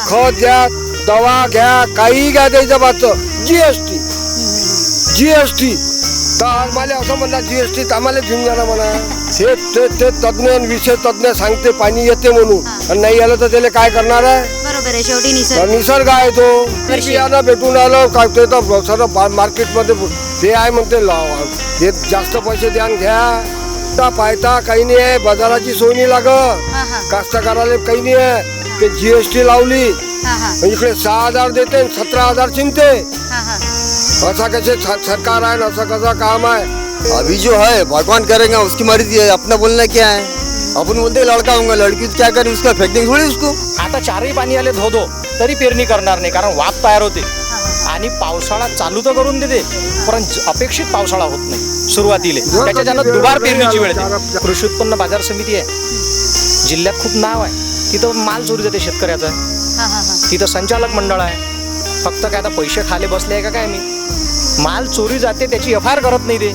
खत घ्या, दवा घ्या, काही घ्या, त्याच्या बाबत जीएसटी तर आम्हाला असं म्हणला जीएसटी आम्हाला घेऊन जाणार म्हणा. ते तज्ञ विषय तज्ञ सांगते पाणी येते म्हणून, आणि नाही आलं तर त्याला काय करणार आहे. बरोबर आहे, शेवटी निसर्ग आहे तो. बियाणं भेटून आलं काय ते तर सर्व मार्केटमध्ये ते आहे म्हणते हे जास्त पैसे द्यान घ्या पायता काही नाही आहे. बाजाराची सोय नाही लागत, कास्तकाराला काही नाही आहे. ते जीएसटी लावली, इकडे 6,000 देते 17,000 चिंते. ऐसा कैसे सरकार है ना, ऐसा कैसा काम है. अभी जो है भगवान करेगा, उसकी मर्जी है. अपना बोलना क्या है, अपन बोलते लड़का होगा, लड़की क्या करे, उसका फेकने थोड़ी उसको. आता चारही पाणी आले धो तरी पेरणी करणार नाही, कारण वाफ तयार होते आणि पावसाळा चालू तर करून देते, पण अपेक्षित पावसाळा होत नाही सुरुवातीला. त्याच्यानं दुबार पेरणीची वेळ येते. कृषी उत्पन्न बाजार समिती आहे जिल्ह्यात, खूप नाव आहे. तिथं माल चोरी जाते शेतकऱ्याचा, तिथं संचालक मंडळ आहे. फक्त काय आता पैसे खाले बसले आहे काय मी, माल चोरी जाते, त्याची एफ आय आर करत नाही ते.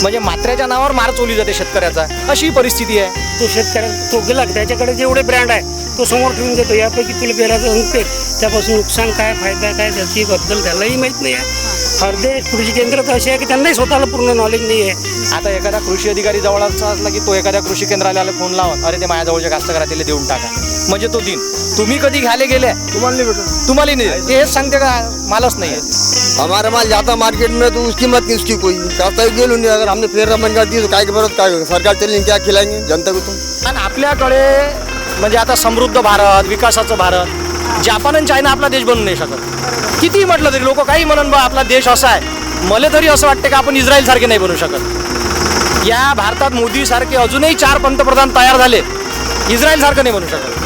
म्हणजे मात्र्याच्या नावावर माल चोरी जाते शेतकऱ्याचा, अशी परिस्थिती आहे. तो शेतकऱ्याला तो गेला, त्याच्याकडे जेवढे ब्रँड आहे तो समोर ठेवून देतो, यापैकी तुला पेरायचं पेर, त्यापासून नुकसान काय फायदा काय त्याची बद्दल त्यालाही माहीत नाही आहे. अर्धे कृषी केंद्र तर असे आहे की त्यांनाही स्वतःला पूर्ण नॉलेज नाही आहे. आता एखादा कृषी अधिकारी जवळचा असला की तो एखाद्या कृषी केंद्राला फोन लावा, अरे ते माझ्या जवळच्या कास्तकाराला देऊन टाका, म्हणजे तो दिन. तुम्ही कधी घ्यायला गेले, तुम्हाला नाही ते हेच सांगते का मालच नाही आहे. हमारा माल जाता मार्केट में तो उसकी मत नहीं, उसकी कोई रास्ता गेलो नहीं. अगर हमने फेर मन कर दी तो काय बरं काय सरकार चलेंगे, क्या खिलाएंगे जनता को तुम. आणि आपल्याकडे म्हणजे आता समृद्ध भारत, विकासाचं भारत, जपान आणि चायना आपला देश बनू नाही शकत. किती म्हटलं तरी लोक काही म्हणून बा आपला देश असा आहे, मला तरी असं वाटतं की आपण इस्रायल सारखे नाही बनू शकत. या भारतात मोदी सारखे अजूनही 4 पंतप्रधान तयार झाले, इस्रायल सारखं नाही बनू शकत.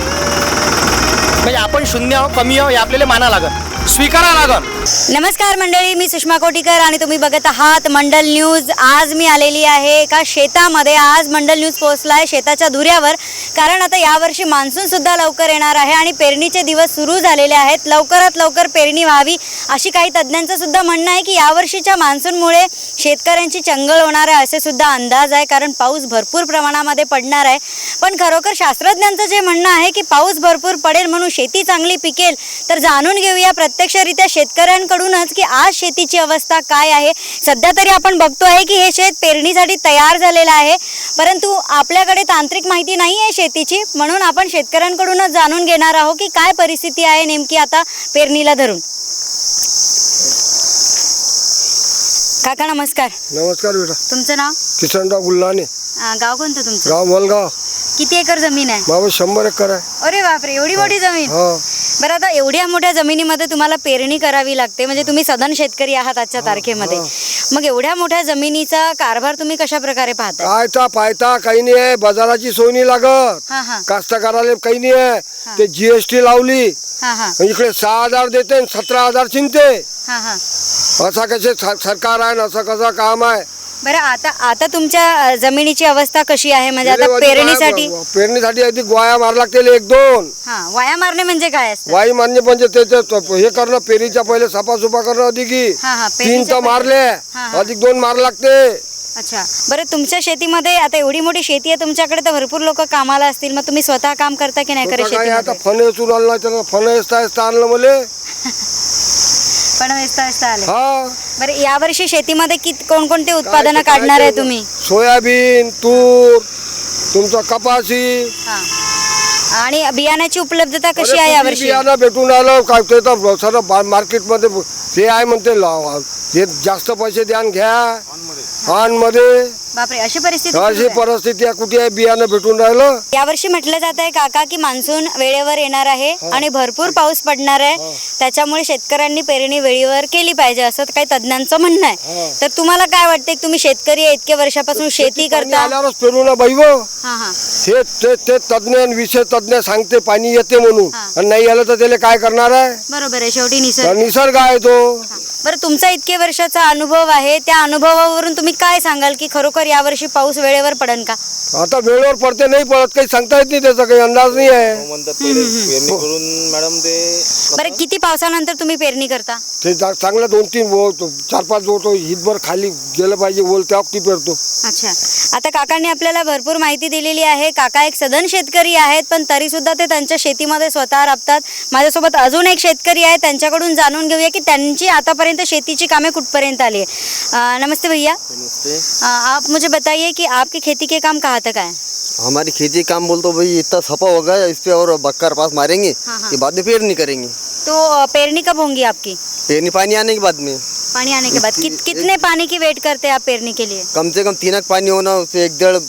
म्हणजे आपण शून्य आहो, कमी आहो, हे आपल्याला माना लागत, स्वीकारा लागत. नमस्कार मंडळी, मी सुषमा कोटीकर आणि तुम्ही बघत आहात मंडल न्यूज. आज मी आलेली आहे एका शेतामध्ये. आज मंडल न्यूज पोहोचला आहे शेताच्या धुऱ्यावर, कारण आता यावर्षी मान्सून सुद्धा लवकर येणार आहे आणि पेरणीचे दिवस सुरू झालेले आहेत. लवकरात लवकर पेरणी व्हावी अशी काही तज्ज्ञांचं सुद्धा म्हणणं आहे की यावर्षीच्या मान्सूनमुळे शेतकऱ्यांची चंगळ होणार आहे असे सुद्धा अंदाज आहे, कारण पाऊस भरपूर प्रमाणामध्ये पडणार आहे. पण खरोखर शास्त्रज्ञांचं जे म्हणणं आहे की पाऊस भरपूर पडेल म्हणून शेती चांगली पिकेल, तर जाणून घेऊया प्रत्यक्षरित्या शेतकऱ्यांकडूनच की आज शेतीची अवस्था काय आहे. सध्या तरी आपण बघतो आहे की हे शेत पेरणीसाठी तयार झालेलं आहे, परंतु आपल्याकडे तांत्रिक माहिती नाही आहे शेतीची, म्हणून आपण शेतकऱ्यांकडूनच जाणून घेणार आहोत की काय परिस्थिती आहे नेमकी आता पेरणीला धरून. काका नमस्कार. नमस्कार बेटा. तुमचं नाव? किसनराव गुल्हाने. गाव कोणतं तुमचं? गाव मलगाव. किती एकर जमीन आहे? बाबा 100 एकर आहे. अरे बापरे, एवढी मोठी जमीन. बरं, आता एवढ्या मोठ्या जमिनीमध्ये तुम्हाला पेरणी करावी लागते, म्हणजे तुम्ही सधन शेतकरी आहात आजच्या तारखेमध्ये. मग एवढ्या मोठ्या जमिनीचा कारभार तुम्ही कशा प्रकारे पाहता? कायता पायता काही नाही आहे, बाजाराची सोय नाही लागत, कास्तकाराला काही नाही आहे. ते जीएसटी लावली, इकडे 6,000 देते 17,000 चिंते. असा कैसे सरकार आहे ना, असं कसं काम आहे. बरं, आता तुमच्या जमिनीची अवस्था कशी आहे, म्हणजे आता पेरणीसाठी अधिक वाया मार लागते 1-2. वाया मारणे म्हणजे काय असतं? वाई मारणे म्हणजे ते हे करणं, पेरणीच्या पहिले सफासुफा करणं, अधिक 3 तर मारले, अधिक 2 मार लागते. अच्छा, बरं, तुमच्या शेतीमध्ये आता एवढी मोठी शेती आहे तुमच्याकडे, तर भरपूर लोक कामाला असतील, मग तुम्ही स्वतः काम करता की नाही करत शेतीमध्ये? आता फण वेचून आणला, त्याला फण वेचता आणलं मला. पण वेचता आले. बरं, यावर्षी शेतीमध्ये कोणकोणते उत्पादनं काढणार आहे तुम्ही? सोयाबीन, तूर, तुमचा कपाशी. आणि बियाण्याची उपलब्धता कशी आहे यावर्षी? बियाणं भेटून आलं काय ते तर सर्व मार्केटमध्ये ते आहे म्हणते हे जास्त पैसे द्यान घ्या मध्ये. बापरे, अशी परिस्थिती आहे. कुठे आहे बियाणं भेटून राहिलं. यावर्षी म्हटलं जात आहे काका की मान्सून वेळेवर येणार आहे आणि भरपूर पाऊस पडणार आहे, त्याच्यामुळे शेतकऱ्यांनी पेरणी वेळेवर केली पाहिजे असं काही तज्ज्ञांचं म्हणणं आहे. तर तुम्हाला काय वाटते, तुम्ही शेतकरी आहे, इतक्या वर्षापासून शेती करता, आल्यावरच पेरू ना बाई गो. ते तज्ञ विषय तज्ञ सांगते पाणी येते म्हणून, आणि नाही आलं तर त्याला काय करणार आहे. बरोबर आहे, शेवटी निसर्ग आहे तो. बरं, तुमचा इतके वर्षाचा अनुभव आहे, त्या अनुभवावरून तुम्ही काय सांगाल की खरोखर यावर्षी पाऊस वेळेवर पडेल का? आता वेळेवर पडते नाही पडत काही सांगता येत नाही, त्याचा काही अंदाज नाही आहे. पेरणी करून मॅडम ते बरं किती पावसानंतर तुम्ही पेरणी करता? ते चांगलं 2-3 4-5 बोट हितभर खाली गेलं पाहिजे ओल त्या ती पेरतो. अच्छा, आता काकांनी आपल्याला भरपूर माहिती दिलेली आहे. काका एक सधन शेतकरी आहेत, पण तरी सुद्धा ते त्यांच्या शेतीमध्ये स्वतः राबतात. माझ्यासोबत अजून एक शेतकरी आहे, त्यांच्याकडून जाणून घेऊया की त्यांची आतापर्यंत शेतीची कामे कुठपर्यंत आली आहे. नमस्ते भैया, नमस्ते। आप मुझे बताइए कि आपकी खेती के काम कहाँ तक आए? हमारी खेती काम बोल तो भाई इतना सफा हो गया, इस पे और बक्कर पास मारेंगे, हाँ। ये बाद में पेरनी करेंगे। तो पेरनी कब होंगी आपकी? पेरनी पानी आने के बाद में पानी आने के बाद कितने पानी की वेट करते हैं आप पेरनी के लिए? कम से कम 3 पानी होना, उस पे 1.5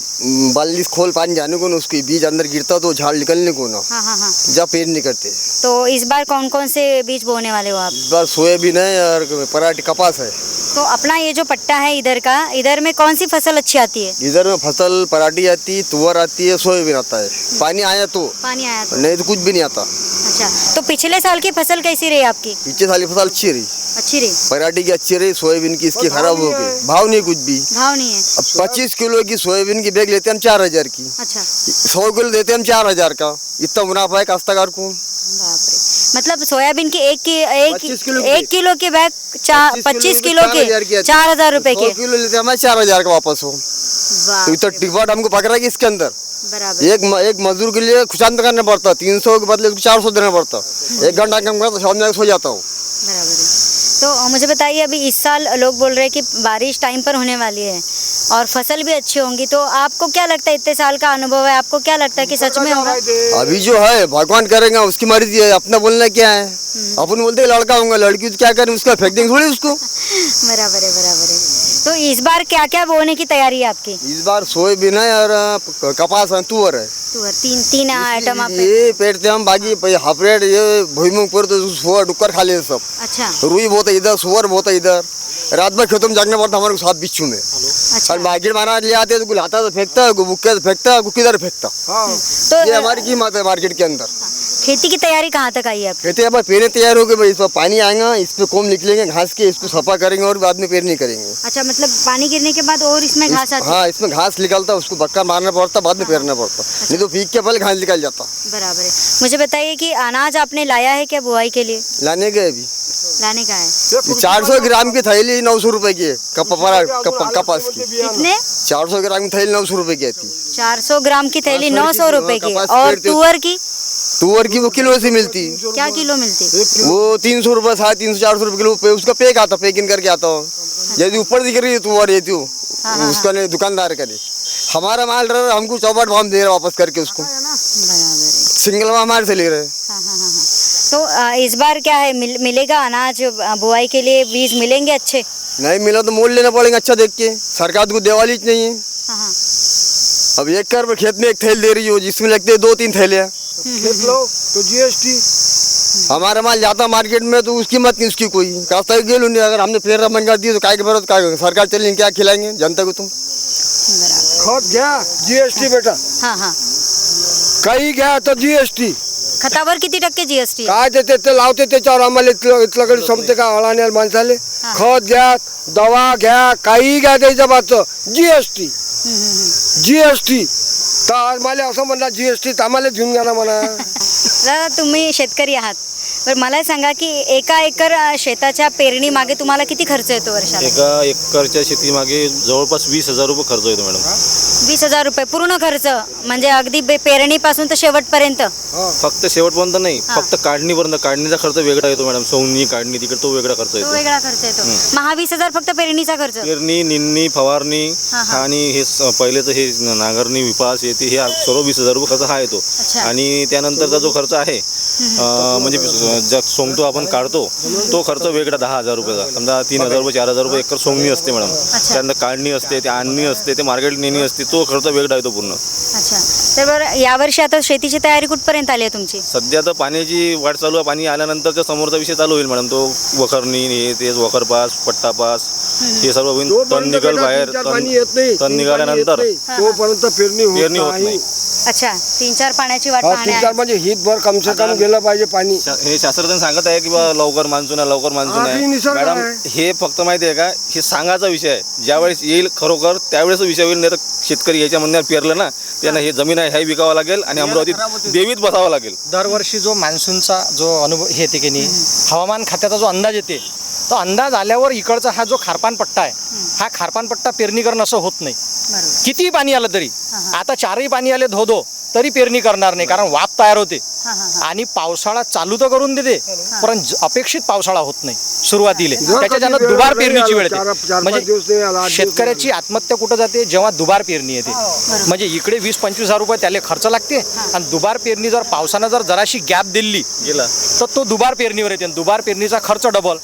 बाल्टी खोल पानी जाने को ना, उसकी बीज अंदर गिरता तो झाड़ निकलने को ना, हाँ हाँ हाँ। जब पेरनी करते। तो इस बार कौन कौन से बीज बोने वाले हो आप? इस बार सोयाबीन है और पराठी कपास है। तो अपना ये जो पट्टा है इधर का, इधर में कौन सी फसल अच्छी आती है? इधर में फसल पराठी आती है, तुअर आती है, सोयाबीन आता है। पानी आया तो, पानी आया तो। नहीं तो कुछ भी नहीं आता। अच्छा, तो पिछले साल की फसल कैसी रही आपकी? पीछे साली फसल अच्छी रही, अच्छी रही? पराठी की अच्छी रही, सोयाबीन की इसकी खराब हो गई, भाव नहीं कुछ भी। भाव नहीं है? अब 25 किलो की सोयाबीन की बैग लेते हैं हम 4000 की, अच्छा, 100 किलो देते हैं हम 4000 का। इतना मुनाफा है काश्तकार को। बाप रे। मतलब सोयाबीन की 25 किलो की- 1 किलो की बैग 25 किलो 4000 के 4000 रुपए 100 के। किलो लेते हैं हमारे 4000 का वापस हो। वाह, तो इतना टिकट हमको पकड़ा कि इसके अंदर बराबर। एक मजदूर के लिए खुशांत करना पड़ता, 300 के बदले उसको 400 देना पड़ता। 1 घंटा काम करता, शाम में सो जाता हूँ। बराबर है। तो मुझे बताइए, अभी इस साल लोग बोल रहे हैं कि बारिश टाइम पर होने वाली है और फसल भी अच्छी होंगी, तो आपको क्या लगता है, इतने साल का अनुभव है, आपको क्या लगता है कि सच में होगा? अभी जो है भगवान करेंगे, उसकी मर्जी है, अपना बोलना क्या है। अपन बोलते हैं लड़का होगा, लड़की तो क्या करें, उसका फेंक देंगे थोड़ी उसको। बराबर है, बराबर है। तो इस बार क्या क्या बोने की तैयारी है आपकी? इस बार सोयाबीन है और कपास है, तुअर है। तो तीन आइटम आप। ये पेरते हम, बाकी हाफरेट ये भुईमुंग पर तो सुअर डुक्कर खा लेते सब। अच्छा रुई बहुत है इधर, सुअर बहुत है इधर। रात भर खेतों में जागना पड़ता हमारे को 7 बिच्छू में। अच्छा। और मार्केट महाराज ले आते हैं तो गुलाता तो फेंकता, बुक्के से फेंकता, किधर फेंकता। तो ये हमारी कीमत है मार्केट के अंदर। खेती की तैयारी कहाँ तक आई है आपकी? कहते हैं अब पेरने तैयार हो गए भाई, इस पर पानी आएगा, इस पे कोम निकलेंगे घास के, इसको सफा करेंगे और बाद में पेरनी करेंगे। अच्छा, मतलब पानी गिरने के बाद और इसमें घास आती है? हाँ, इसमें घास निकलता, उसको बक्का मारना पड़ता, बाद में पेरना पड़ता, नहीं तो पीक के पहले घास निकल जाता। बराबर है। मुझे बताइए कि अनाज आपने लाया है क्या बुआई के लिए? लाने गए अभी लाने का है? 400 ग्राम की थैली 900 रुपए की है, कपास की। कितने? 400 ग्राम की थैली 900 रुपए की आती। 400 ग्राम की थैली 900 रुपए की। कपास और पेरते- तुअर की तुअर की वो किलो से मिलती, क्या किलो मिलती? वो 300 रुपए, 350 400 रुपए किलो उसका पैक आता, पैकिंग करके आता हो। यदि ऊपर दिख रही है तुअर ये तो उसका नहीं, दुकानदार करे। हमारा माल रहा, हमको चौपट भाव दे रहा वापस करके उसको, बराबर है। सिंगल भाव हमारे से ले रहे। हाँ हाँ हाँ। तो इस बार क्या है, मिलेगा अनाज बुआई के लिए? बीज मिलेंगे अच्छे? नहीं मिला तो मोल लेना पड़ेगा अच्छा देख के, सरकार को देवाली नहीं है। हाँ हाँ। अब 1 एकड़ में खेत में 1 थैली दे रही हो, जिसमें लगते हैं 2-3 थैलियाँ। खेत लो तो GST। हमारा माल जाता मार्केट में तो उसकी मत नहीं उसकी कोई कास्ता गेलू नहीं। अगर हमने फेर मन कर दी तो काय के बरत काय सरकार चलेंगे, क्या खिलाएंगे जनता को तुम? बराबर। खत घ्या GST बेटा, हाँ हाँ। काही घ्या तर GST। खतावर किती टक्के जीएसटी? काय ते लावते त्याच्यावर आम्हाला इथल्याकडे संपते का अळाण्याला माणसाले? खत घ्या, दवा घ्या, काही घ्या, त्याच्या बाचं GST GST। तर आम्हाला असं म्हणणार GST आम्हाला घेऊन घ्या ना म्हणा। दादा, तुम्ही शेतकरी आहात, बरं मला सांगा की एका एकर शेताच्या पेरणी मागे तुम्हाला किती खर्च येतो वर्षाला? एका एकरच्या शेतीमागे जवळपास 20,000 रुपये खर्च येतो मॅडम. 20,000 रुपये पूर्ण खर्च, म्हणजे अगदी पेरणीपासून तर शेवटपर्यंत? फक्त शेवटपर्यंत नाही, फक्त काढणीपर्यंत. काढणीचा खर्च वेगळा येतो मॅडम, सोंगणी काढणी तिकडे तो वेगळा खर्च तो येतो. वेगळा खर्च येतो. मग हा 20,000 फक्त पेरणीचा खर्च? पेरणी, निंदणी, फवारणी आणि हे पहिलेचं हे नांगरणी, विपास येते, हे सर्व 20,000 रुपये खर्च हा येतो. अच्छा. आणि त्यानंतरचा जो खर्च आहे म्हणजे जग सोंगतो आपण काढतो तो खर्च वेगळा 10,000 रुपयाचा. समजा 3,000 रुपये 4,000 रुपये एकर सोंगणी असते मॅडम, त्यानंतर काढणी असते, ते आणणी असते, ते मार्केट नेणी असते, तो खर्च वेगळा येतो पूर्ण. अच्छा, तर बरं यावर्षी आता शेतीची तयारी कुठपर्यंत आली आहे तुमची? सध्या तर पाण्याची वाट चालू आहे. पाणी आल्यानंतरच्या समोरचा विषय चालू होईल मॅडम, तो वखरणी, हे तेच वखर पास, पट्टा पास, हे सर्व होईल. तण निघल बाहेर, पाणी येत नाही, तण निघाल्यानंतर तोपर्यंत पेरणी पेरणी होत नाही. अच्छा, 3-4 पाण्याची वाट हा, पाहणे 3-4 म्हणजे हितभर कम से कम गेलं पाहिजे पाणी। हे शास्त्रज्ञ सांगत आहे की बा लवकर मान्सून आहे, लवकर मान्सून हा, ही निसर्ग आहे. मॅडम आहे. हे फक्त माहिती आहे का, हे सांगायचा विषय आहे. ज्यावेळेस येईल खरोखर त्यावेळेस विषय होईल. नाही तर शेतकरी याच्या म्हणण्यावर पेरलं ना, त्यांना हे जमीन आहे ह्याही विकावं लागेल आणि अमरावतीत देवीत बसावं लागेल. दरवर्षी जो मान्सूनचा जो अनुभव हे येते की नाही, हवामान खात्याचा जो अंदाज येते, तो अंदाज आल्यावर इकडचा हा जो खारपान पट्टा आहे, हा खारपान पट्टा पेरणी करणं असं होत नाही. कितीही पाणी आलं तरी, आता चारही पाणी आले धो तरी पेरणी करणार नाही, कारण वाफ तयार होते आणि पावसाळा चालू तर करून देते, पण अपेक्षित पावसाळा होत नाही सुरुवातीला. त्याच्यानं दुबार पेरणीची वेळ येते. म्हणजे शेतकऱ्याची आत्महत्या कुठं जाते, जेव्हा दुबार पेरणी येते. म्हणजे इकडे 20-25 हजार रुपये त्याला खर्च लागते आणि दुबार पेरणी जर पावसानं जर जराशी गॅप दिली गेला तर तो दुबार पेरणीवर येते. दुबार पेरणीचा खर्च डबल,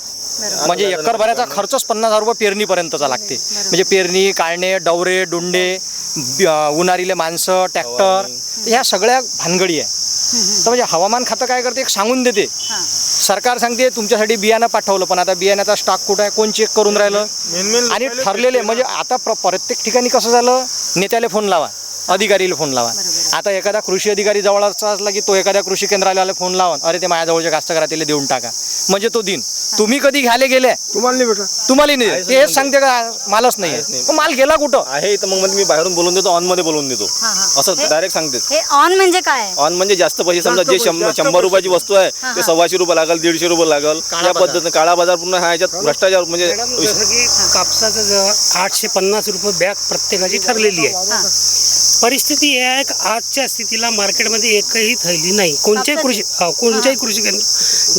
म्हणजे एकर भराचा खर्चच 50,000 रुपये पेरणीपर्यंतचा लागते. म्हणजे पेरणी, काढणे, डवरे, डुंडे, उन्हाळीले माणसं, ट्रॅक्टर, ह्या सगळ्या भानगडी आहे. तर म्हणजे हवामान खातं काय करते, एक सांगून देते. सरकार सांगते तुमच्यासाठी बियाणं पाठवलं, पण आता बियाण्याचा स्टॉक कुठं आहे, कोण चेक करून राहिलं. आणि ठरलेले म्हणजे आता प्रत्येक ठिकाणी कसं झालं, नेत्याला फोन लावा, अधिकारीला फोन लावा. आता एखादा कृषी अधिकारी जवळचा असला की तो एखाद्या कृषी केंद्राला फोन लावा, अरे ते माझ्याजवळच्या कास्तकाराला देऊन टाका, म्हणजे तो दिन. तुम्ही कधी घ्यायला गेले, तुम्हाला नाही भेटा, तुम्हाला नाही, ते हेच सांगते का मालच नाही आहे. माल गेला कुठं आहे तर मग मी बाहेरून बोलून देतो, ऑन मध्ये बोलून देतो, असं डायरेक्ट सांगते. हे ऑन म्हणजे काय? ऑन म्हणजे जास्त पैसे, समजा जे 100 रुपयाची वस्तू आहे ते 125 रुपये लागल, 150 रुपये लागल, या पद्धतीने काळा बाजार पूर्ण हा याच्यात भ्रष्टाचार. म्हणजे जसं की कापसाचं 850 रुपये बॅग प्रत्येकाची ठरलेली आहे. परिस्थिती ही आहे की आजच्या स्थितीला मार्केटमध्ये एकही थैली नाही. कोणत्याही कृषी केंद्र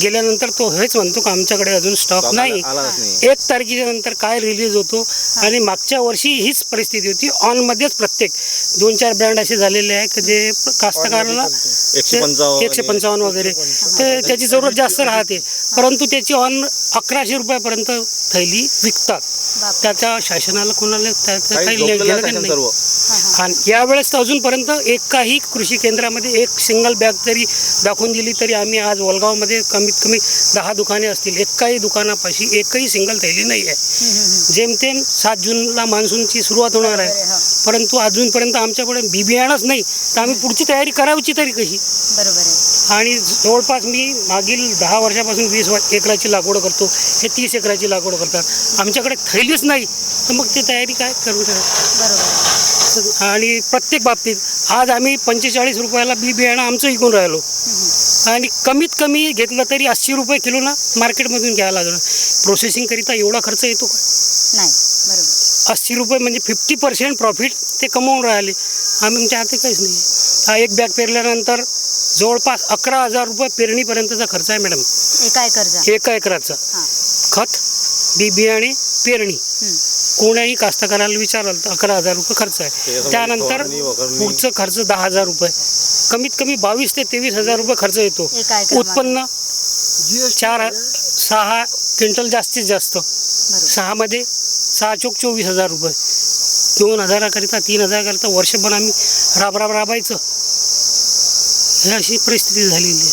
गेल्यानंतर तो हेच म्हणतो की आमच्याकडे अजून स्टॉक नाही. आलाच नाही. 1 तारखेच्या नंतर काय रिलीज होतो. आणि मागच्या वर्षी हीच परिस्थिती होती. ऑनमध्येच प्रत्येक 2-4 ब्रँड असे झालेले आहे की जे कास्तकाराला 155 वगैरे तर त्याची जरूरत जास्त राहते, परंतु त्याची ऑन 1100 रुपयापर्यंत थैली विकतात. त्याच्या शासनाला कोणाला काही घेणं देणं नाही. आणि यावेळेस तर अजूनपर्यंत एकाही कृषी केंद्रामध्ये एक सिंगल बॅग जरी दाखवून दिली तरी आम्ही आज वलगावमध्ये कमीत कमी 10 दुकाने असतील, एकाही दुकानापाशी एकही सिंगल थैली नाही आहे. जेमतेम 7 जूनला मान्सूनची सुरुवात होणार आहे, परंतु अजूनपर्यंत आमच्याकडे बियाणंच नाही. तर आम्ही पुढची तयारी करायची तरी कशी? बरोबर आहे. आणि जवळपास मी मागील 10 वर्षापासून 20 एकराची लागवड करतो, हे 30 एकराची लागवड करतात. आमच्याकडे थैलीच नाही, तर मग ती तयारी काय करू शकत? आणि प्रत्येक बाबतीत आज आम्ही 45 रुपयाला बियाणं आमचं विकून राहिलो आणि कमीत कमी घेतलं तरी 80 रुपये किलोना मार्केटमधून घ्यायला लागलं. प्रोसेसिंगकरिता एवढा खर्च येतो का? नाही. बरोबर. 80 रुपये म्हणजे 50% प्रॉफिट ते कमवून राहिले. आमच्या हाती काहीच नाही. हा एक बॅग पेरल्यानंतर जवळपास 11,000 रुपये पेरणीपर्यंतचा खर्च आहे मॅडम, एका एकराचा. खत, बियाणे, पेरणी, कोणाही कास्तकाराला विचाराल तर 11,000 रुपये खर्च आहे. त्यानंतर पुढचं खर्च 10,000 रुपये, कमीत कमी 22,000 ते 23,000 रुपये खर्च येतो. उत्पन्न 4-6 क्विंटल जास्तीत जास्त, 6 मध्ये 6 चोक 24,000 रुपये. 2,000 3,000 करता वर्षभर आम्ही राबायचं, ही अशी परिस्थिती झालेली आहे.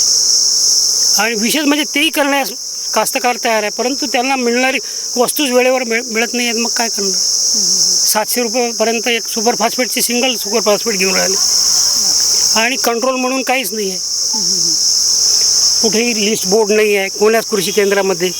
आणि विशेष म्हणजे तेही करण्यास कास्तकार तयार आहे, परंतु त्यांना मिळणारी वस्तूच वेळेवर मिळत नाही आहेत. मग काय करणार? 700 रुपयेपर्यंत एक सुपर फॉस्फेटची सिंगल सुपर फॉस्फेट घेऊन राहिले आणि कंट्रोल म्हणून काहीच नाही आहे. कुठेही लिस्ट बोर्ड नाही आहे कोण्याच कृषी केंद्रामध्ये.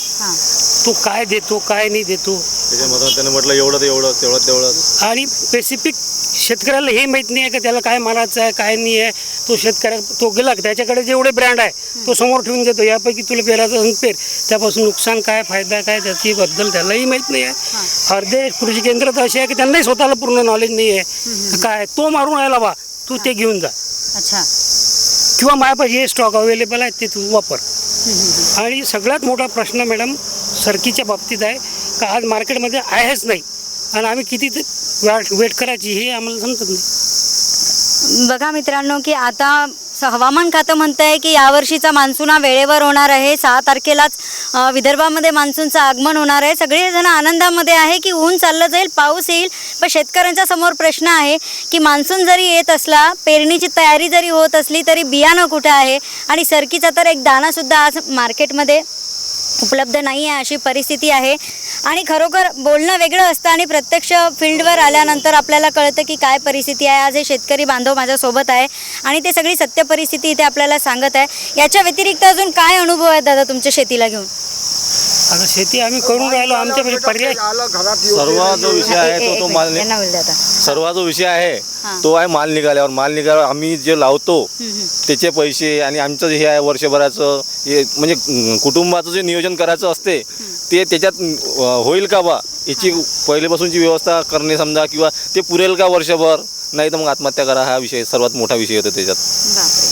तो काय देतो काय नाही देतो, त्याने म्हटलं एवढं तेवढं. आणि स्पेसिफिक शेतकऱ्याला हे माहीत नाही आहे की त्याला काय मालाचं आहे काय नाही आहे. तो शेतकऱ्या तो गेला त्याच्याकडे जेवढे ब्रँड आहे तो समोर ठेवून देतो, यापैकी तुला पेरायचं असेल पेर, त्यापासून नुकसान काय फायदा काय त्याची बद्दल त्यालाही माहीत नाही आहे. अर्धे कृषी केंद्र तर असे आहे की त्यांनाही स्वतःला पूर्ण नॉलेज नाही आहे. काय तो मारून राहिला बा, तू ते घेऊन जा, अच्छा, किंवा माझ्यापाशी हे स्टॉक अवेलेबल आहे ते तू वापर. आणि सगळ्यात मोठा प्रश्न मॅडम सरकीच्या बाबतीत आहे का आज मार्केटमध्ये आहेच नाही आणि आम्ही किती वेट करायची हे आम्हाला समजत नाही. बघा मित्रांनो की आता हवामान खातं म्हणतं आहे की यावर्षीचा मान्सून हा वेळेवर होणार आहे. 6 तारखेलाच विदर्भामध्ये मान्सूनचं आगमन होणार आहे. सगळेजण आनंदामध्ये आहे की ऊन चाललं जाईल, पाऊस येईल. पण शेतकऱ्यांच्या समोर प्रश्न आहे की मान्सून जरी येत असला, पेरणीची तयारी जरी होत असली तरी बियाणं कुठं आहे आणि सरकीचा तर एक दाणासुद्धा आज मार्केटमध्ये उपलब्ध नाही आहे, अशी परिस्थिती आहे. आणि खरोखर बोलणं वेगळं असतं आणि प्रत्यक्ष फील्डवर आल्यानंतर आपल्याला कळतं की काय परिस्थिती आहे. आज हे शेतकरी बांधव माझ्यासोबत आहे आणि ते सगळी सत्य परिस्थिती इथे आपल्याला सांगत आहे. याच्या व्यतिरिक्त अजून काय अनुभव आहेत दादा तुमच्या शेतीला घेऊन? आता शेती आम्ही करून राहिलो आमच्या म्हणजे पर्याय सर्व जो विषय आहे तो माल यांना बोलते आता. सर्व जो विषय आहे हां. तो आहे माल निघाल्यावर आम्ही जे लावतो हम्म. त्याचे पैसे आणि आमचं हे आहे वर्षभराचं हे म्हणजे कुटुंबाचं जे नियोजन करायचं असते ते त्याच्यात होईल का बा याची पहिलेपासूनची व्यवस्था करणे समजा किंवा ते पुरेल का वर्षभर, नाही तर मग आत्महत्या करा हा विषय सर्वात मोठा विषय होतो त्याच्यात. बापरे.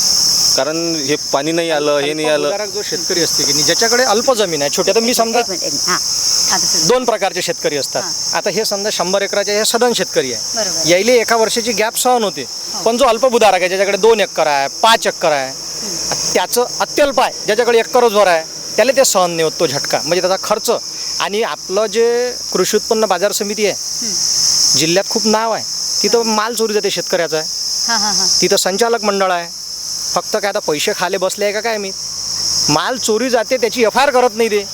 कारण हे पाणी नाही आलं हे नाही आलं. अल्पभूधारक जो शेतकरी असते की नाही, ज्याच्याकडे अल्प जमीन आहे छोट्या, तर मी समजा एक मिनिट. हां आता सुरू. दोन प्रकारचे शेतकरी असतात. आता हे समजा 100 एकराचे हे सदन शेतकरी आहे, बरोबर. यायले एका वर्षाची गॅप सहन होते. पण जो अल्पभूधारक आहे ज्याच्याकडे 2 एकर आहे 5 एकर आहे त्याचं अत्यल्प आहे, ज्याच्याकडे एकरच भर आहे त्याला ते सहन नाही होत तो झटका, म्हणजे त्याचा खर्च. आणि आपलं जे कृषी उत्पन्न बाजार समिती आहे जिल्ह्यात खूप नाव आहे, तिथं माल चोरी जाते शेतकऱ्याचा आहे, हां हां हां. तिथं संचालक मंडळ आहे. फक्त काय आता पैसे खाले बसले आहे का काय मी, माल चोरी जाते त्याची FIR करत नाही ते,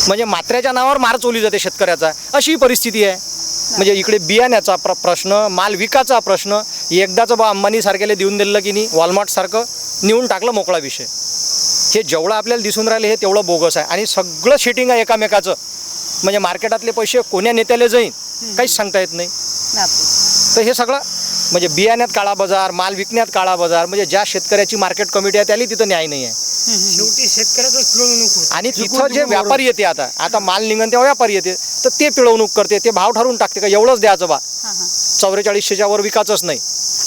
म्हणजे मात्र्याच्या नावावर माल चोरी जाते शेतकऱ्याचा, अशी परिस्थिती आहे. म्हणजे इकडे बियाण्याचा प्रश्न, माल विकाचा प्रश्न, एकदाचं बा अंबानी सारख्याला देऊन दिलं की नाही, वॉलमार्ट सारखं नेऊन टाकलं, मोकळा विषय. हे जेवढं आपल्याला दिसून राहिले हे तेवढं बोगस आहे आणि सगळं शिटिंग आहे एकामेकाचं. म्हणजे मार्केटातले पैसे कोण्या नेत्याला जाईन काहीच सांगता येत नाही. बापरे. तर हे सगळं म्हणजे बियाण्यात काळा बाजार, माल विकण्यात काळा बाजार, म्हणजे ज्या शेतकऱ्याची मार्केट कमिटी आहे त्याला तिथं न्याय नाही आहे. शेवटी शेतकऱ्याचं पिळवणूक होते. आणि तिथं जे व्यापारी येते आता माल निघन तेव्हा व्यापारी येते तर ते पिळवणूक करते, ते भाव ठरवून टाकते का एवढंच द्यायचं बा, हां हां. 4400च्या वर विकायचंच नाही.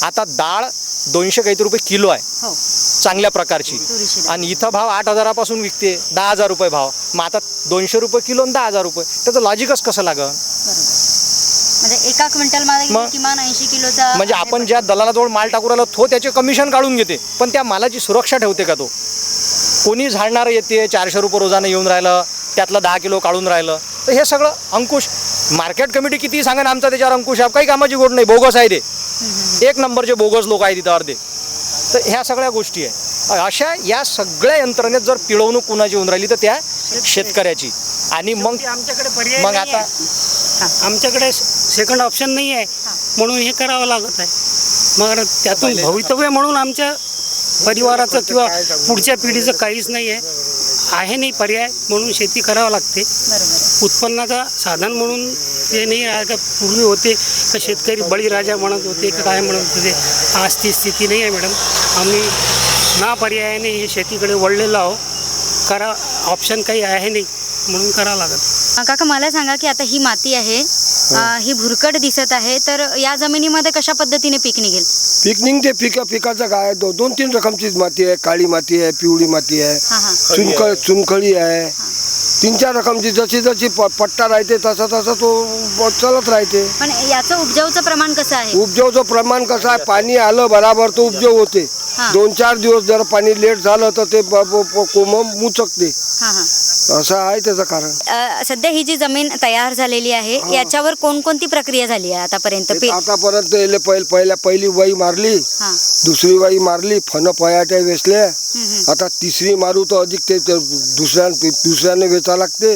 आता डाळ 200 काहीतरी रुपये किलो आहे हो. चांगल्या प्रकारची, तुरीची डाळ. आणि इथं भाव 8,000पासून विकते, 10,000 रुपये भाव. मग आता 200 रुपये किलो आणि 10,000 रुपये, त्याचं लॉजिकच कसं लागन? म्हणजे एका क्विंटल मागे मग? किमान 80 किलोचा. म्हणजे आपण ज्या दलालाजवळ माल टाकू राहिलो तो त्याचे कमिशन काढून घेते, पण त्या मालाची सुरक्षा ठेवते का तो? कोणी झाडणारं येते 400 रुपये रोजानं येऊन राहिलं, त्यातलं 10 किलो काढून राहिलं, तर हे सगळं अंकुश. मार्केट कमिटी किती सांगेन आमचा त्याच्यावर अंकुश आहे, काही कामाची गोड नाही, बोगस आहे ते. एक नंबरचे बोगस लोक आहेत तिथं अर्धे. तर ह्या सगळ्या गोष्टी आहे. अशा या सगळ्या यंत्रणेत जर पिळवणूक कुणाची होऊन राहिली तर त्या शेतकऱ्याची. आणि मग शेवटी आमच्याकडे पर्याय मग नाही आता आहे. आमच्याकडे सेकंड ऑप्शन नाही आहे म्हणून हे करावं लागत आहे. मग त्यातून भवितव्य म्हणून आमच्या परिवाराचं किंवा पुढच्या पिढीचं काहीच नाही आहे नाही पर्याय, म्हणून शेती करावं लागते. बरोबर. उत्पन्नाचा साधन म्हणून ते नाही आहे का. पूर्वी होते तर शेतकरी बळीराजा म्हणत होते का काय म्हणत होते, आज ती स्थिती नाही आहे मॅडम. आम्ही ना पर्यायाने हे शेतीकडे वळलेलो आहो. करा ऑप्शन काही आहे नाही म्हणून करावं लागत. काका मला सांगा की आता ही माती आहे, ही भुरकट दिसत आहे, तर या जमिनीमध्ये कशा पद्धतीने पीक निघेल? पिकनिक ते पिकाचं काय 2-3 रकमची माती आहे, काळी माती आहे, पिवळी माती आहे, हां हां. चुनखळी आहे, 3-4 रकमची. जशी पट्टा राहते तसा तो चालत राहते. पण याचं उपजाऊचं प्रमाण कसं आहे? उपजाऊचं प्रमाण कसं आहे, पाणी आलं बराबर तो उपजाऊ होते. हां. 2-4 दिवस जर पाणी लेट झालं तर ते कोंब मुचकते. हां हां. असं आहे त्याचं कारण. सध्या ही जी जमीन तयार झालेली आहे याच्यावर कोणकोणती प्रक्रिया झाली आहे आतापर्यंत? आतापर्यंत पहिली वाई मारली, हां. दुसरी वाई मारली, फणं पयाट्या वेचल्या, हम्म, आता तिसरी मारू तर अधिक ते दुसऱ्याने वेचा लागते.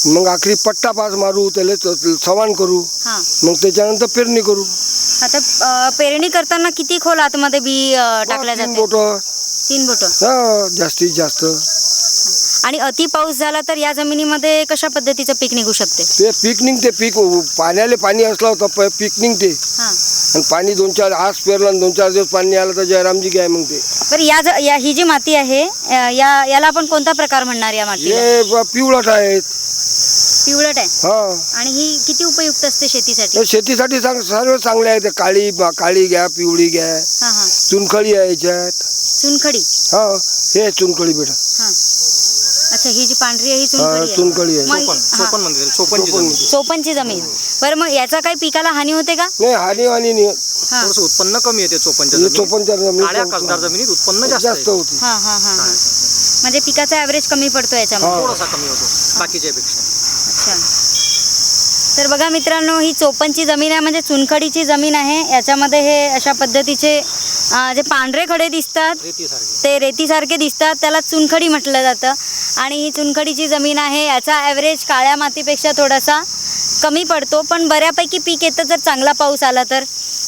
मग आखरी पट्टा पास मारू, त्याला सवान करू, हां. मग त्याच्यानंतर पेरणी करू. आता पेरणी करताना किती खोल आतमध्ये बी टाकल्या 3 जाते? बोटं. 3 बोटं. जास्तीत जास्त. आणि अति पाऊस झाला तर या जमिनीमध्ये कशा पद्धतीचं पीक निघू शकते? ते पीक निघते, पाण्याला पाणी असलं तर पीक निघते. हां. आणि पाणी 2-4 आज पेरलं आणि 2-4 दिवस पाणी आलं तर जयरामजी काय मग ते. बरं ही जी माती आहे याला आपण कोणता प्रकार म्हणणार या मातीला? हे पिवळट आहेत. पिवळट आहे. हा. आणि ही किती उपयुक्त असते शेतीसाठी? हे शेतीसाठी सर्व चांगले आहेत. काळी घ्या, पिवळी घ्या, हां हां. चुनखळी आहे याच्यात. चुनखडी. हा, हे चुनखळी बेटा. हां. अच्छा, ही जी पांढरी आहे ही हा, चुनखडी आहे. चुनखळी आहे. मग- चोपन म्हणते त्याला, चोपनची जमीन. चोपनची जमीन. बरं मग याचा काही पिकाला हानी होते का? नाही, हानी नाही. हां थोडंसं उत्पन्न कमी येते चोपनच्या हे जमिनीत. चोपनच्या काळ्या जमिनीत कसदार जमिनीत उत्पन्न जास्त जास्त येते. होते. हां हां हां हां. म्हणजे पिकाचा ॲव्हरेज कमी पडतो याच्यामध्ये. थोडासा कमी होतो बाकीच्या पेक्षा. अच्छा. तर बघा मित्रांनो, ही चोपनची जमीन आहे, म्हणजे चुनखडीची जमीन आहे. याच्यामध्ये हे अशा पद्धतीचे जे पांढरे खडे दिसतात रेतीसारखे. ते रेतीसारखे दिसतात, त्याला चुनखडी म्हटलं जातं. आणि ही चुनखडीची जमीन आहे, याचा ॲव्हरेज काळ्या मातीपेक्षा थोडासा कमी पडतो, पण बऱ्यापैकी पीक येतं जर चांगला पाऊस आला तर.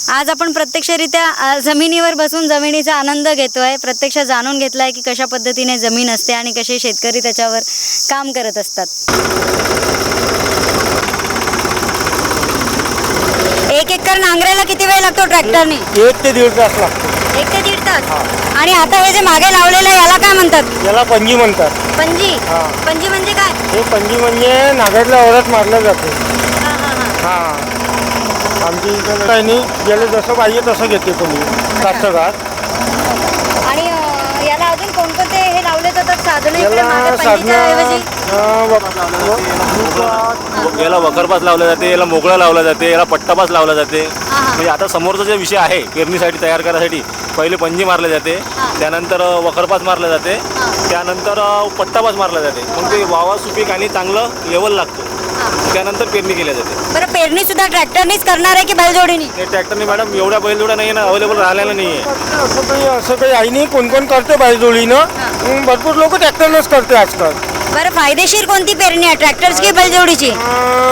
आज आपण प्रत्यक्षरित्या जमिनीवर बसून जमिनीचा आनंद घेतोय, प्रत्यक्ष जाणून घेतलाय की कशा पद्धतीने जमीन असते आणि कसे शेतकरी त्याच्यावर काम करत असतात. एक एकर नांगरायला किती वेळ लागतो ट्रॅक्टरने? 1 ते 1.5 तास लागतो. 1 ते 1.5 तास. आणि आता हे जे मागे लावलेलं आहे याला काय म्हणतात? याला पंजी म्हणतात. पंजी. पंजी म्हणजे काय? हे पंजी म्हणजे नागरला ओढत मारलं जाते. हा, हा, हा. हा, आमची इकडे काही नाही, ज्याला जसं पाहिजे तसं घेते कोणी कास्तकार. आणि याला अजून कोणकोणते हे लावले जातात साधनं इकडे याला मागे पंजीच्या ऐवजी? याला वखरपास लावला जाते, याला मोकळा लावला जाते, याला पट्टापास लावला जाते. म्हणजे आता समोरचा जे विषय आहे पेरणीसाठी तयार करायसाठी पहिले पंजी मारले जाते, त्यानंतर वखरपास मारला जाते, त्यानंतर पट्टापास मारला जाते. मग ते वावा सुपीक आणि चांगलं लेवल लागतो, त्यानंतर पेरणी केली जाते. बरं, पेरणी सुद्धा ट्रॅक्टरनीच करणार आहे की बैलजोडीनी? हे ट्रॅक्टरने मॅडम एवढ्या बैलजोड्या नाही ना, अवेलेबल राहिलेला नाही आहे. असं काही आहे नाही, कोण कोण करते बैलजोडीनं, भरपूर लोक ट्रॅक्टरनंच करते आजकाल. बरं, फायदेशीर कोणती पेरणी आहे, ट्रॅक्टरची की बैलजोडीची?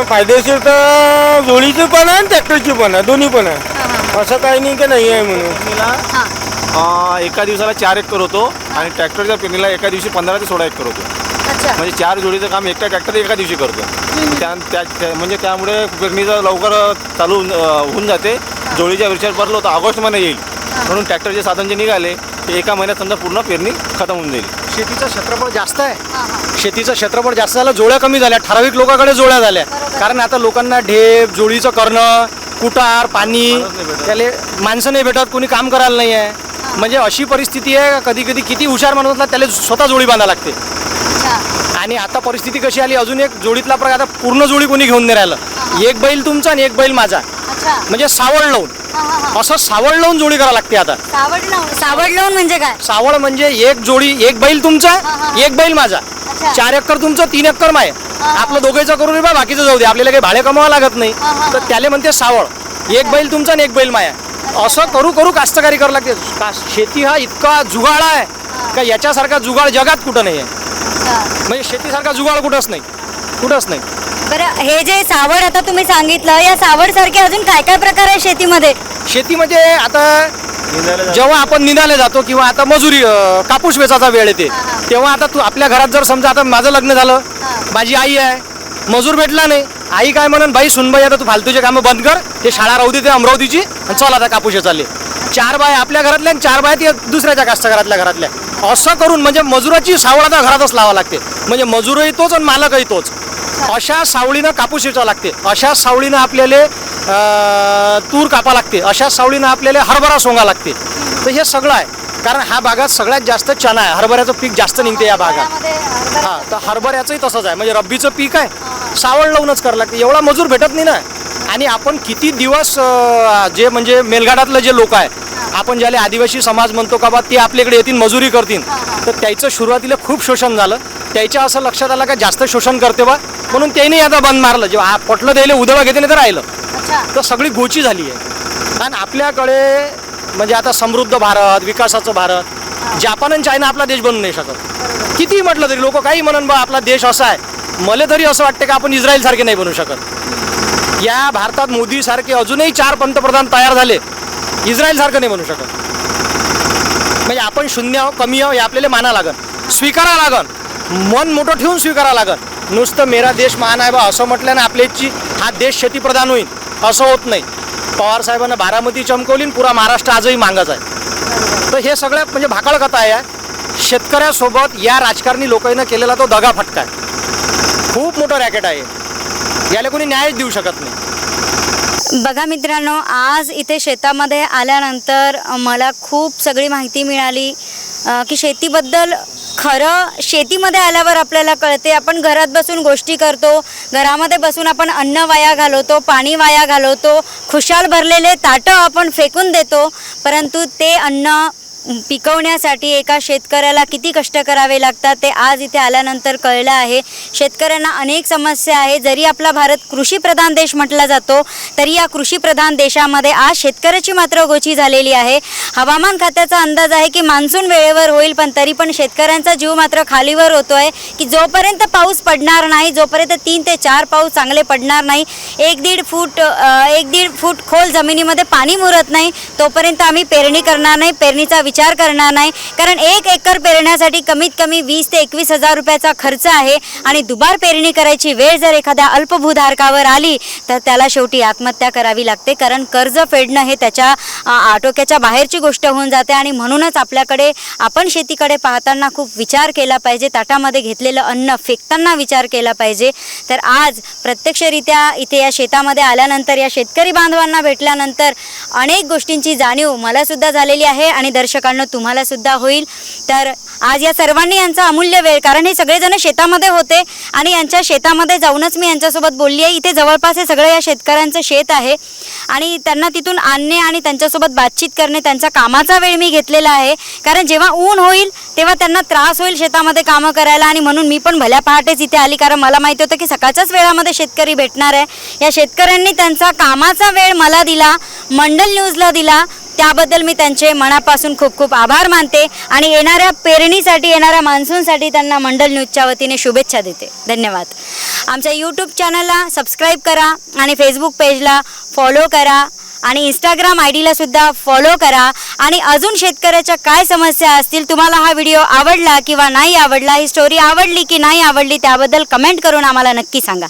फायदेशीर तर जोडीची पण आहे आणि ट्रॅक्टरची पण आहे, दोन्ही पण आहे. असं काही नाही की नाही आहे म्हणून. एका दिवसाला 4 एकर होतो आणि ट्रॅक्टरच्या पेरणीला एका दिवशी 15 ते 16 एकर होतो. अच्छा. म्हणजे 4 जोडीचं काम एकटा ट्रॅक्टर एका दिवशी करतो. म्हणजे त्यामुळे पेरणीचं लवकर चालू होऊन जाते. जोडीच्या विचार भरलं होतं ऑगस्ट महिना येईल, म्हणून ट्रॅक्टरचे साधन जे निघाले ते एका महिन्यात समजा पूर्ण पेरणी खतम होऊन जाईल. शेतीचं क्षेत्रफळ जास्त आहे, शेतीचं क्षेत्रफळ जास्त झालं, जोड्या कमी झाल्या, ठराविक लोकांकडे जोड्या झाल्या. कारण आता लोकांना ढेप जोडीचं करणं, कुटार, पाणी, त्याला माणसं नाही भेटत, कोणी काम करायला नाही आहे. म्हणजे अशी परिस्थिती आहे, कधी कधी किती हुशार माणूस असला त्याला स्वतः जोडी बांधायला लागते. आणि आता परिस्थिती कशी आली, अजून एक जोडीतला प्रकार, आता पूर्ण जोडी कोणी घेऊन नाही राहिलं. एक बैल तुमचा आणि एक बैल माझा, म्हणजे सावळ लावून, असं सावळ लावून जोडी करायला लागते आता. सावड लावून म्हणजे काय? सावळ म्हणजे एक जोडी, एक बैल तुमचा, एक बैल माझा, 4 एकर तुमचं, 3 एकर माय, आपलं दोघांचं करून बा, बाकीचं जाऊ दे, आपल्याला काही भाडे कमावा लागत नाही. तर त्याला म्हणते सावळ. एक बैल तुमचा आणि एक बैल माया, असं करू करू कास्तकारी करावं लागते. शेती हा इतका जुगाड आहे का याच्यासारखा जुगाड जगात कुठं नाही आहे. म्हणजे शेतीसारखा जुगाड कुठंच नाही, कुठंच नाही. बरं, हे जे सावड आता तुम्ही सांगितलं, या सावड सारखे अजून काय काय प्रकार आहे शेतीमध्ये? शेतीमध्ये आता जेव्हा आपण निंदायला जातो किंवा आता मजुरी कापूस वेचायचा वेळ येते, तेव्हा आता तू आपल्या घरात जर समजा आता माझं लग्न झालं, माझी आई आहे, मजूर भेटला नाही, आई काय म्हणून, बाई सुनबाई आता तू फालतूचे कामं बंद कर, ते शाळा राहू दे ते अमरावतीची, चल आता कापूस चालले. 4 बाय आपल्या घरातल्या आणि 4 बाय ते दुसऱ्याच्या कास्तकारातल्या घरातल्या, असं करून म्हणजे मजुराची सावळ आता घरातच लावा लागते. म्हणजे मजूरही तोच आणि मालकही तोच. अशा सावळीनं कापूस वेचावं लागते, अशा सावळीनं आपल्याला तूर कापा लागते, अशा सावळीनं आपल्याला हरभरा सोंगा लागते. तर हे सगळं आहे, कारण ह्या भागात सगळ्यात जास्त चणा आहे, हरभऱ्याचं पीक जास्त निघते या भागात. हा, तर हरभऱ्याचंही तसंच आहे, म्हणजे रब्बीचं पीक आहे, सावळ लावूनच करावं लागते, एवढा मजूर भेटत नाही ना. आणि आपण किती दिवस जे म्हणजे मेलघाटातले जे लोक आहे, आपण ज्याला आदिवासी समाज म्हणतो का बा, ते आपल्याकडे येतील मजुरी करतील, तर त्याचं सुरुवातीला खूप शोषण झालं. त्याच्या असं लक्षात आलं का जास्त शोषण करते बा, म्हणून त्यांनी आता बंद मारलं. जेव्हा पटलं द्यायला उदळा घेते नाही तर राहिलं, तर सगळी गोची झाली आहे. आणि आपल्याकडे म्हणजे आता समृद्ध भारत, विकासाचं भारत, जापान आणि चायना आपला देश बनू नाही शकत. किती म्हटलं तरी लोक काही म्हणून बा आपला देश असा आहे, मला तरी असं वाटतं का आपण इस्रायल सारखे नाही बनू शकत. या भारतात मोदी सारखे अजूनही 4 पंतप्रधान तयार झाले, इस्रायल सारखं नाही बनू शकत. म्हणजे आपण शून्य आहो, कमी आहो, हे आपल्याला माना लागन, स्वीकारा लागन, मन मोठं ठेवून स्वीकारा लागन. नुसतं मेरा देश महान आहे बा असं म्हटलं ना, आपल्याची हा देश शेतीप्रधान होईल असं होत नाही. पवार साहेबांना बारामती चमकवली, पुरा महाराष्ट्र आजही मागच आहे. तर हे सगळ्यात म्हणजे भाकळ कथा आहे. शेतकऱ्यासोबत या राजकारणी लोकांना केलेला तो दगा फटका आहे, खूप मोठं रॅकेट आहे, याला कोणी न्यायच देऊ शकत नाही. बघा मित्रांनो, आज इथे शेतामध्ये आल्यानंतर मला खूप सगळी माहिती मिळाली की शेतीबद्दल. खरं शेतीमध्ये आल्यावर आपल्याला कळते, आपण घरात बसून गोष्टी करतो, घरामध्ये बसून आपण अन्न वाया घालवतो, पाणी वाया घालवतो, खुशाल भरलेले ताटं आपण फेकून देतो, परंतु ते अन्न पिकवण्यासाठी एका शेतकऱ्याला किती कष्ट करावे लागतात ते आज इथे आल्यानंतर कळलं आहे. शेतकऱ्यांना अनेक समस्या आहे. जरी आपला भारत कृषीप्रधान देश म्हटला जातो तरी या कृषीप्रधान देशामध्ये आज शेतकऱ्याची मात्र गोची झालेली आहे. हवामान खात्याचा अंदाज आहे की मान्सून वेळेवर होईल, पण तरी पण शेतकऱ्यांचा जीव मात्र खालीवर होतोय की जोपर्यंत पाऊस पडणार नाही, जोपर्यंत 3 ते 4 पाऊस चांगले पडणार नाही, 1-1.5 फूट खोल जमिनीमध्ये पाणी मुरत नाही, तोपर्यंत आम्ही पेरणी करणार नाही, पेरणीचा विचार करणार नाही. कारण 1 एकर पेरण्यासाठी कमीत कमी 20 ते 21 हजार रुपयाचा खर्च आहे आणि दुबार पेरणी करायची वेळ जर एखाद्या अल्पभूधारकावर आली तर त्याला शेवटी आत्महत्या करावी लागते. कारण कर्ज फेडणं हे त्याच्या आटोक्याच्या बाहेरची गोष्ट होऊन जाते आणि म्हणूनच आपल्याकडे आपण शेतीकडे पाहताना खूप विचार केला पाहिजे. ताटामध्ये घेतलेलं अन्न फेकताना विचार केला पाहिजे. तर आज प्रत्यक्षरित्या इथे या शेतामध्ये आल्यानंतर या शेतकरी बांधवांना भेटल्यानंतर अनेक गोष्टींची जाणीव मला सुद्धा झालेली आहे आणि दर्शकांना तुम्हाला सुद्धा होईल. तर आज या सर्वांनी यांचा अमूल्य वेळ, कारण हे सगळेजण शेतामध्ये होते आणि यांच्या शेतामध्ये जाऊनच मी यांच्यासोबत बोलली आहे. इथे जवळपास हे सगळं या शेतकऱ्यांचं शेत आहे आणि त्यांना तिथून आणणे आणि त्यांच्यासोबत बातचीत करणे, त्यांचा कामाचा वेळ मी घेतलेला आहे. कारण जेव्हा ऊन होईल तेव्हा त्यांना त्रास होईल शेतामध्ये कामं करायला आणि म्हणून मी पण भल्या पहाटेच इथे आली. कारण मला माहिती होतं की सकाळच्याच वेळामध्ये शेतकरी भेटणार आहे. या शेतकऱ्यांनी त्यांचा कामाचा वेळ मला दिला, मंडल न्यूजला दिला, त्याबद्दल मी त्यांचे मनापासून खूप खूप आभार मानते आणि येणाऱ्या पेरणीसाठी, येणाऱ्या मान्सूनसाठी त्यांना मंडल न्यूजच्या वतीने शुभेच्छा देते. धन्यवाद. आमच्या यूट्यूब चॅनलला सबस्क्राईब करा आणि फेसबुक पेजला फॉलो करा आणि इंस्टाग्राम आयडीला सुद्धा फॉलो करा. आणि अजून शेतकऱ्याच्या काय समस्या असतील, तुम्हाला हा व्हिडिओ आवडला किंवा नाही आवडला, ही स्टोरी आवडली की नाही आवडली, त्याबद्दल कमेंट करून आम्हाला नक्की सांगा.